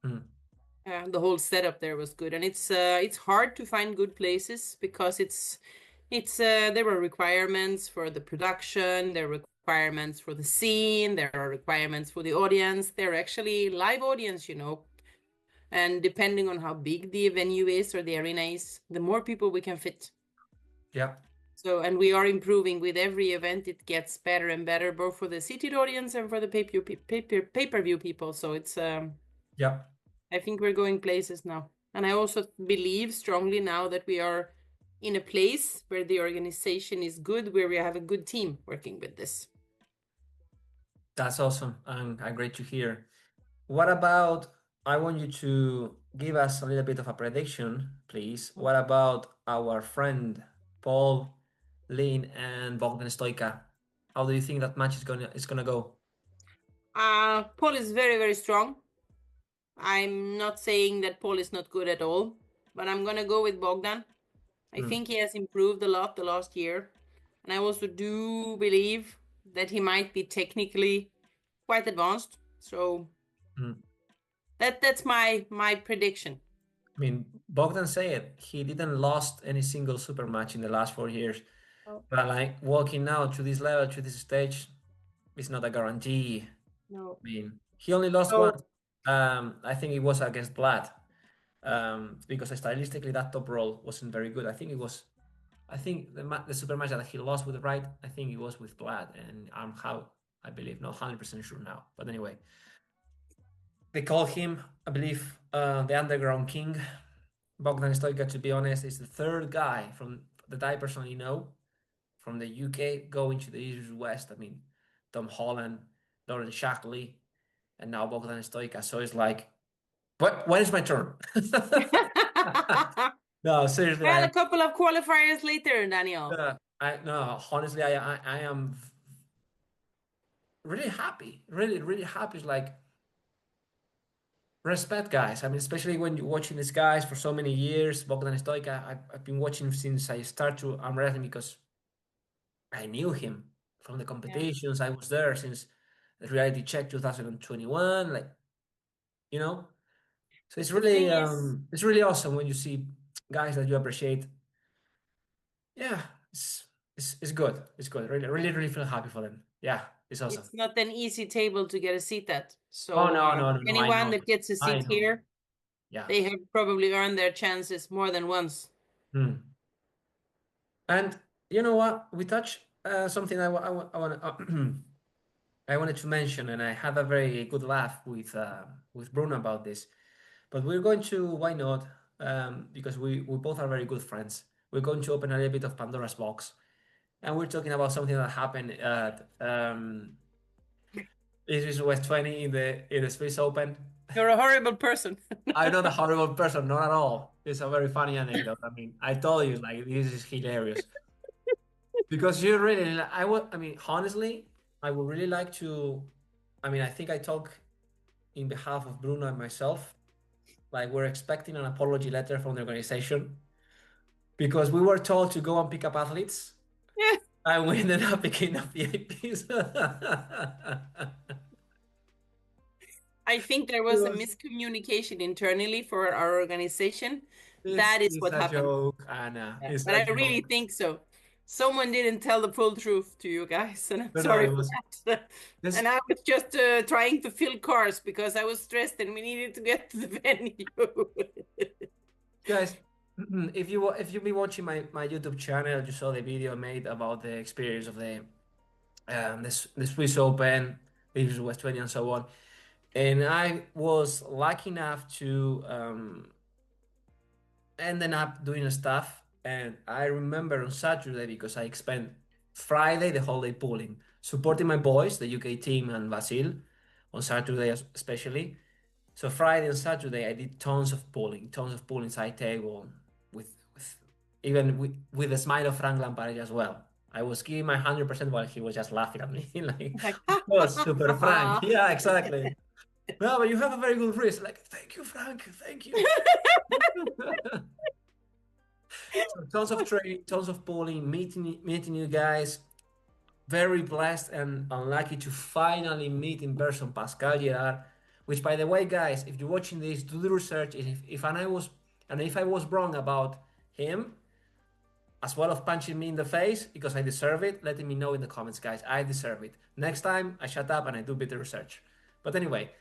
The whole setup there was good. And it's hard to find good places because there were requirements for the production, there were requirements for the scene, there are requirements for the audience. They're actually live audience, and depending on how big the venue is or the arena is, the more people we can fit. Yeah. So, and we are improving with every event. It gets better and better, both for the seated audience and for the pay-per-view people. So it's yeah. I think we're going places now. And I also believe strongly now that we are in a place where the organization is good, where we have a good team working with this. That's awesome and great to hear. What about, I want you to give us a little bit of a prediction, please. What about our friend Paul, Lynn, and Bogdan Stoika? How do you think that match is gonna go? Paul is very, very strong. I'm not saying that Paul is not good at all, but I'm gonna go with Bogdan. I think he has improved a lot the last year. And I also do believe that he might be technically quite advanced. So that's my prediction. I mean, Bogdan said he didn't lost any single super match in the last 4 years. Oh. But like walking now to this level, to this stage, it's not a guarantee. No. I mean, he only lost once. I think it was against Vlad. Because stylistically that top roll wasn't very good. I think the super match that he lost with the right, I think it was with Vlad and Armhout, I believe, not 100% sure now. But anyway, they call him, I believe, the Underground King. Bogdan Stoika, to be honest, is the third guy from that I personally know from the UK going to the East West. I mean, Tom Holland, Lauren Shackley, and now Bogdan Stoika. So it's like, when is my turn? No, seriously. Well, a couple of qualifiers later, Daniel. Honestly, I am really happy. Really, really happy. It's like, respect, guys. I mean, especially when you're watching these guys for so many years. Bogdan Stoika, I've been watching since I started to armwrestling because I knew him from the competitions. I was there since the Reality Check 2021. Like, so it's really awesome when you see guys that you appreciate. Yeah, it's good. It's good. Really, really, really feel happy for them. Yeah, it's awesome. It's not an easy table to get a seat at. So oh no, anyone that gets a seat here, they have probably earned their chances more than once. And You know what? We touched something I wanted to mention, and I had a very good laugh with Bruno about this. But we're going to, why not? Because we both are very good friends. We're going to open a little bit of Pandora's box, and we're talking about something that happened at East West 20 in the Swiss Open. You're a horrible person. I'm not a horrible person, not at all. It's a very funny anecdote. I mean, I told you, like, this is hilarious because you really, I mean, honestly, I would really like to. I mean, I think I talk in behalf of Bruno and myself. Like, we're expecting an apology letter from the organization because we were told to go and pick up athletes, Yeah. and we ended up picking up VIPs. I think there It was a was, miscommunication internally for our organization. it's, That is it's what a happened. joke, Anna. Yeah. It's But a I really joke. think so. Someone didn't tell the full truth to you guys, and I'm No, no, sorry it for was that. this. And I was just trying to fill cars because I was stressed and we needed to get to the venue. Guys, if you've been watching my YouTube channel, you saw the video I made about the experience of the Swiss Open, the West 20 and so on. And I was lucky enough to ended up doing stuff. And I remember on Saturday because I spent Friday the whole day pulling, supporting my boys, the UK team and Vasil, on Saturday especially. So Friday and Saturday, I did tons of pulling side table with even with the smile of Frank Lampard as well. I was giving my 100% while he was just laughing at me, like, Like, of course, super Frank. Yeah, exactly. No, but you have a very good wrist. Like, thank you, Frank. Thank you. So tons of training, tons of pulling, meeting you guys. Very blessed and unlucky to finally meet in person Pascal Gerard, which, by the way, guys, if you're watching this, do the research. If I was wrong about him, as well of punching me in the face because I deserve it, letting me know in the comments, guys. I deserve it. Next time, I shut up and I do bit of research. But anyway,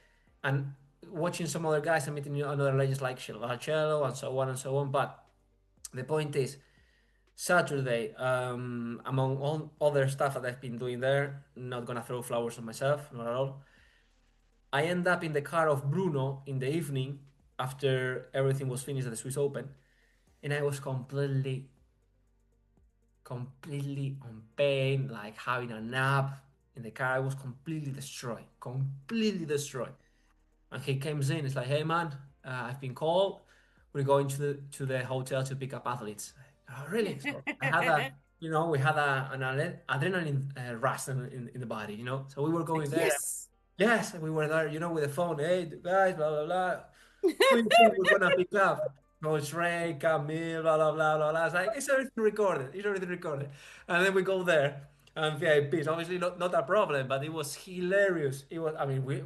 and watching some other guys and meeting other legends like Marcello and so on and so on. But the point is, Saturday, among all other stuff that I've been doing there, not gonna throw flowers on myself, not at all. I end up in the car of Bruno in the evening after everything was finished at the Swiss Open, and I was completely on pain, like having a nap in the car. I was completely destroyed. And he comes in, it's like, hey man, I've been called. We're going to the hotel to pick up athletes. Oh, really? So I had we had an adrenaline rush in the body, So we were going like, there. yes. Yes, we were there, with the phone. Hey, guys, blah, blah, blah. Who do you think we're gonna pick up? No, it's Ray, Kamil, blah, blah, blah, blah, blah. It's like, it's everything recorded. It's everything recorded. And then we go there and VIPs. Obviously, not a problem, but it was hilarious. It was, I mean, we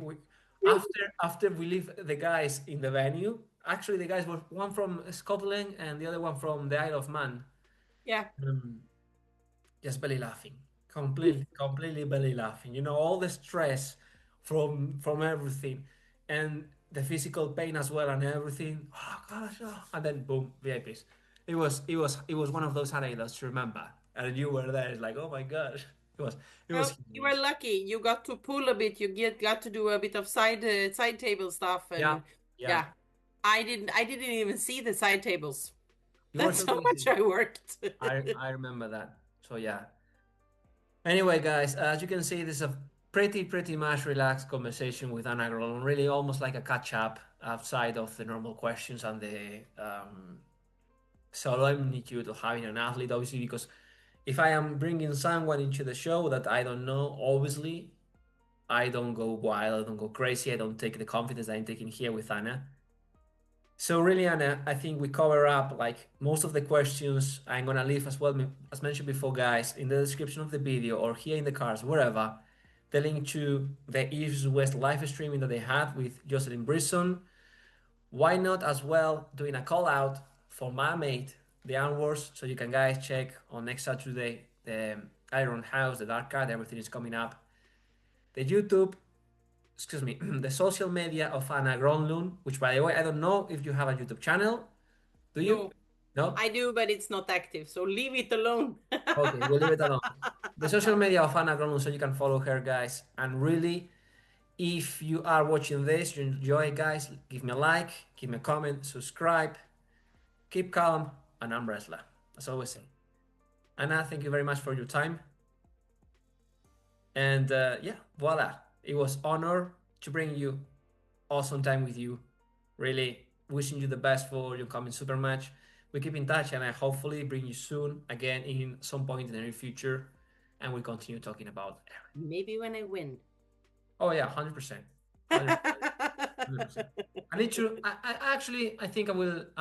after we leave the guys in the venue, actually, the guys were one from Scotland and the other one from the Isle of Man. Yeah. Um, just belly laughing, completely belly laughing. All the stress from everything, and the physical pain as well, and everything. Oh gosh, oh. And then boom, VIPs. It was one of those anecdotes to remember, and you were there. It's like, oh my gosh, it was Well, you were hilarious. lucky. You got to pull a bit. You got to do a bit of side table stuff, Yeah, and yeah. yeah, I didn't even see the side tables. You were That's so how much busy. I worked. I remember that. So yeah. Anyway, guys, as you can see, this is a pretty much relaxed conversation with Anna Grondlund, really almost like a catch up outside of the normal questions and the solemnitude of having an athlete, obviously, because if I am bringing someone into the show that I don't know, obviously, I don't go wild, I don't go crazy, I don't take the confidence that I'm taking here with Anna. So really, Anna, I think we cover up like most of the questions. I'm gonna leave as well, as mentioned before, guys, in the description of the video or here in the cards, wherever, the link to the East West live streaming that they had with Jocelyn Brisson. Why not as well doing a call out for my mate, the Armwars, so you can guys check on next Saturday the Iron House, the Dark Card, everything is coming up. The YouTube, excuse me, the social media of Anna Grondlund, which by the way, I don't know if you have a YouTube channel. Do you? No, No? I do, but it's not active, so leave it alone. Okay, we'll leave it alone. The social media of Anna Grondlund, so you can follow her, guys. And really, if you are watching this, you enjoy, guys, give me a like, give me a comment, subscribe, keep calm, and arm wrestler, as I always say. Anna, thank you very much for your time. And yeah, voila. It was honor to bring you awesome time with you. Really wishing you the best for your coming super match. We keep in touch and I hopefully bring you soon again in some point in the near future and we'll continue talking about everything. Maybe when I win. Oh yeah, 100%. 100%. I need to I actually I think I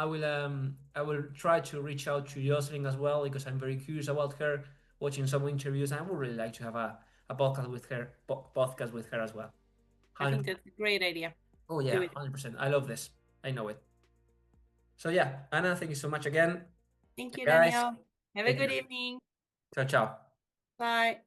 will try to reach out to Jocelyn as well because I'm very curious about her, watching some interviews and I would really like to have a podcast with her as well. I think that's a great idea. Oh yeah, 100%. I love this. I know it. So yeah, Anna, thank you so much again. Thank you, Guys, Daniel. Have a good evening. ciao ciao. Bye.